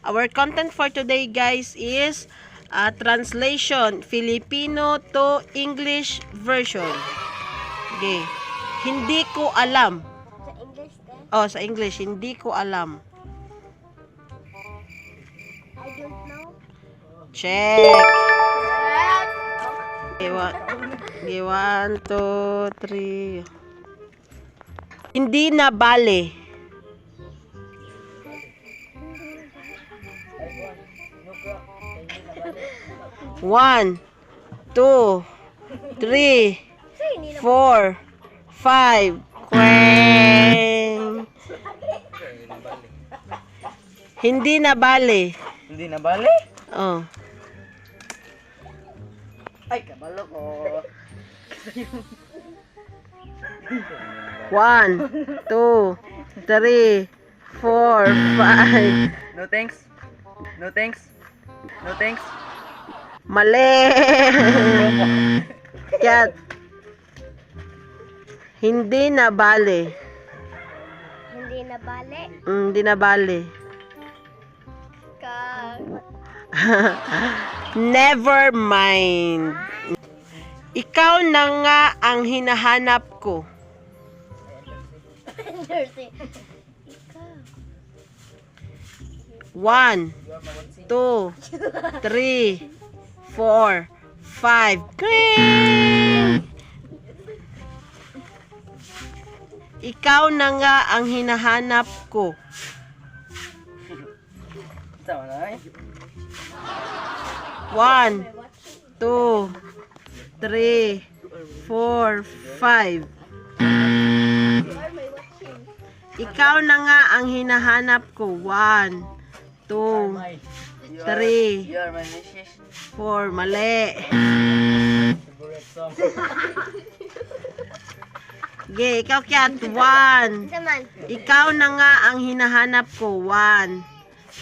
Our content for today, guys, is translation Filipino to English version. Okay. Hindi ko alam. Sa English din? Oh, sa English, hindi ko alam. I don't know. Check. Okay, 1, 2, 3. Hindi na bale. One, 2, 3, 4, 5. Kweng. Hindi na bale. Hindi na bale? Oh. Ay, kabalo ko. 1, 2, 3, 4, 5. No thanks. No thanks. No thanks. Mali. Kat. Hindi na bale. Hindi na bale. Hindi na bale. Never mind. Ikaw na nga ang hinahanap ko. Jersey. 1, 2, 3, 4, 5. Ikaw na nga ang hinahanap ko. Sama na eh. 1, 2, 3, 4, 5. Ikaw na nga ang hinahanap ko. 1, 2, 3, You are my missus. 4. Mali. Okay, ikaw Kiat. 1. Saman. Ikaw na nga ang hinahanap ko. 1,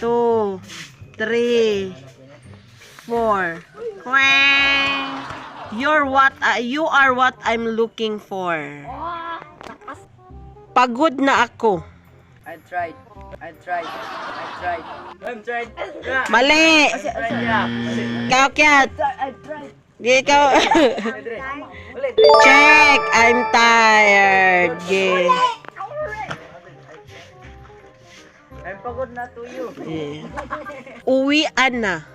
2, 3, 4. Kweng! You are what I'm looking for. Pagod na ako. I tried. I'm tried. Yeah. Mali! I tried, yeah. Ikaw Kiat. I tried. Ikaw. Check! I'm tired. Okay. I'm pagod na to you. Uwian na.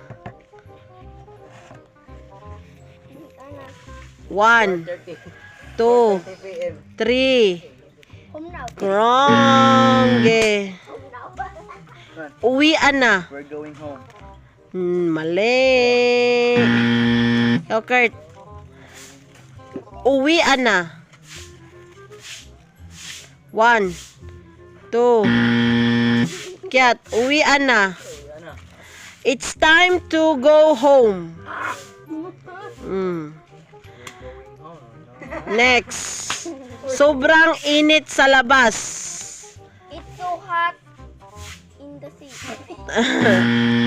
1, 2, 3. Home now. Wrong. Okay. Home now. Uwian na. We're going home. Mali. Ikaw, Kurt. Uwian na. 1, 2. Kiat, uwian na. It's time to go home. Next. Sobrang init sa labas. It's so hot in the sea.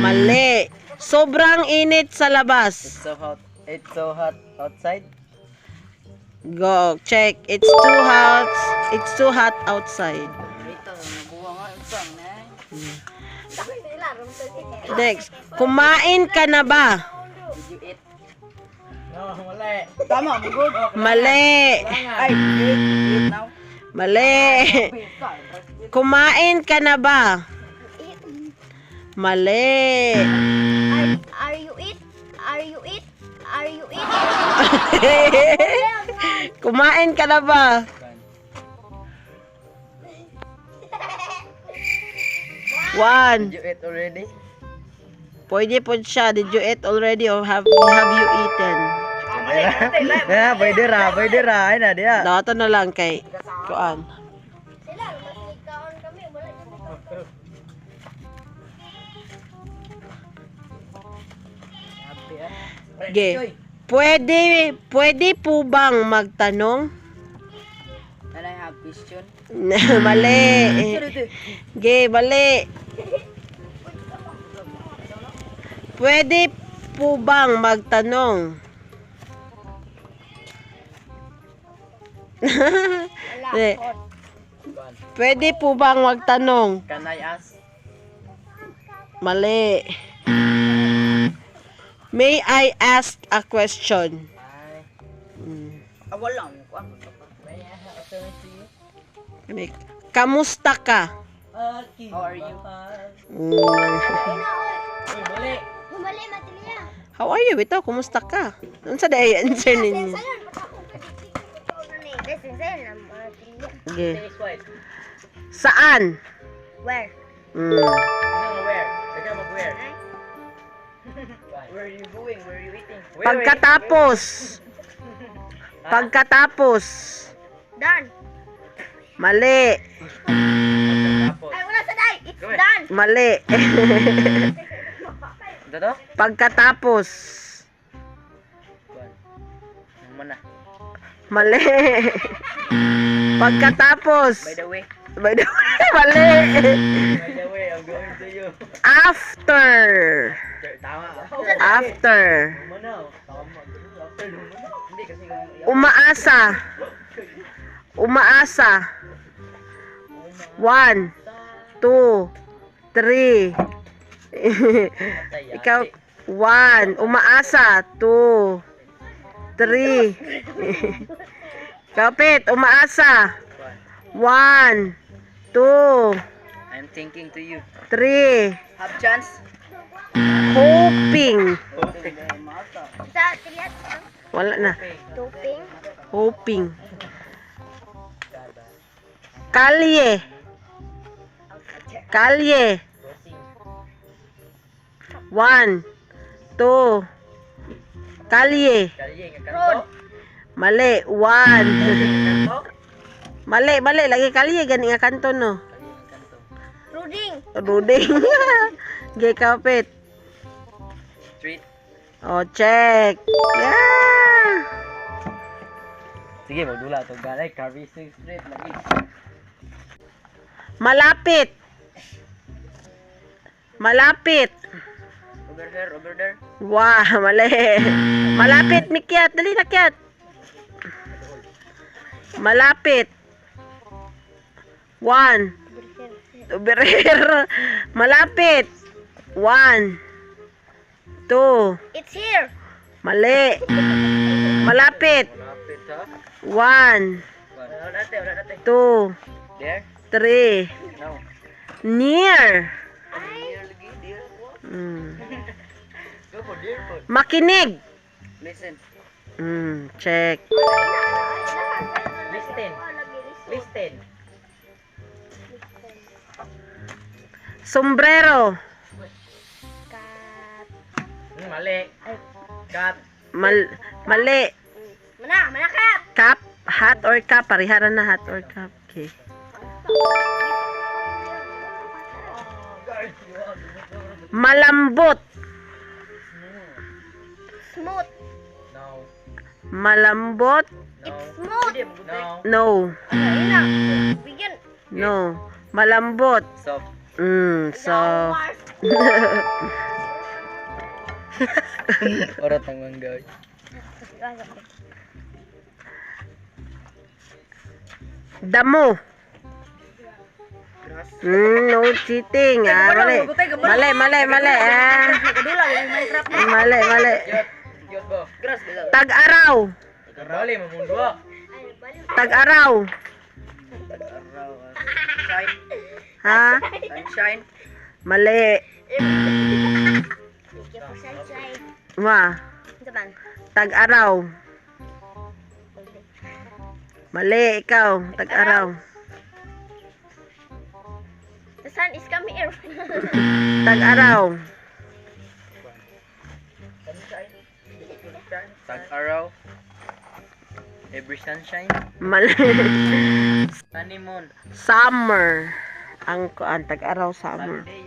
Mali. Sobrang init sa labas. It's so hot outside. Go, check. It's too hot. It's too hot outside. Ito, nabuha nga yung song na. Next. Kumain ka na ba? Did you eat? No, mali. Tama, good. Mali. Ay, eat now. Mali. Kumain ka na ba? Mali. Are you eat? Are you eat? Are you eat? Kumain ka na ba? One. Did you eat already? Pwede po siya. Did you eat already or have you eaten? Pwede ra. Ay na dia. Dato na lang kay Kuan. Sila, magkikaon kami. Wala dyan. Okay. Pwede po bang magtanong? Can I have question? Mali. Okay, mali. Pwede po bang magtanong? Wala. Pwede po bang magtanong? Can I ask? Mali. May I ask a question? Ay. Mm. Wala mo ko. May I have a turn to you? Ano, kamusta ka? How are you? Mm. Uy, mali. Humali, Matilia. How are you? Ito, kumusta ka? Ano sa day answer ninyo? Okay. Next one. Saan? Where? Mm. No, where? Teka, mag-where? Where are you going? Where are you eating? Pagkatapos. Pagkatapos. Done. Mali. Pagkatapos. Ay, wala sa day. It's Go ahead. done. Mali. Ito to? Pagkatapos. Kuan. Ang mana. Mali. Pagkatapos. By the way. By the way, mali. By the way, I'm going to you. After. Tama. After. Mana. Tama. After mana. Hindi kasi Umaasa. Umaasa. 1, 2, 3. Ikaw, 1. Umaasa. 2, 3. Kapit, umaasa. 1, 2, I'm thinking to you. 3. Have chance? Hoping. Okay. Sa tiliat. Wala na. Tuping. Hoping. Kalye. Kalye. 1, 2. Kalye. Kalye nga Road. kanto. Mali. 1. Kanto. Mali, mali. Lagi kalye. Gani nga kanto, no? Kalye nga kanto. Ruding. Ruding. Gay kapit. Street. Oh, check. Yeah. Sige, magdula to. Galay, Carving Street lagi. Malapit. Malapit. Over there, over there. Wah, mali. Malapit, Mikyat. Dali na, Kyat. Malapit. 1. Tuberer. Malapit. 1, 2. It's here. Mali. Malapit. Malapit ha. 1, Wala natin, wala natin. 2, There? 3. No. Near. Dear lagi, dear. Mm. Go for dear po. Makinig. Listen. Check. Listen. Listen. Sombrero. Kat. Mali. Cut. Mali. Mana kat. Cap. Hat or cap. Pariharan na hat or cap. Okay. Malambot. Smooth. No. Malambot. No. Smooth. No. No. Ano, yun na. Bigyan. No. Malambot. Soft. So. Orat ang manggay. Damo. No cheating. Mali. Mali, mali, mali. Mali, mali. Yot bo. Grass bila. Tag-araw. Karali mamundwa. Tag-araw. Araw. Shine. Ha? Sunshine. Mali. Thank you for sunshine. Ma. Ito ba? Tag-araw. Mali, ikaw. Tag-araw. The sun is coming here. Tag-araw. Sunshine. Tag-araw. Every sunshine. Mali. Honeymoon. Summer. Ang tag-araw, summer. Sunday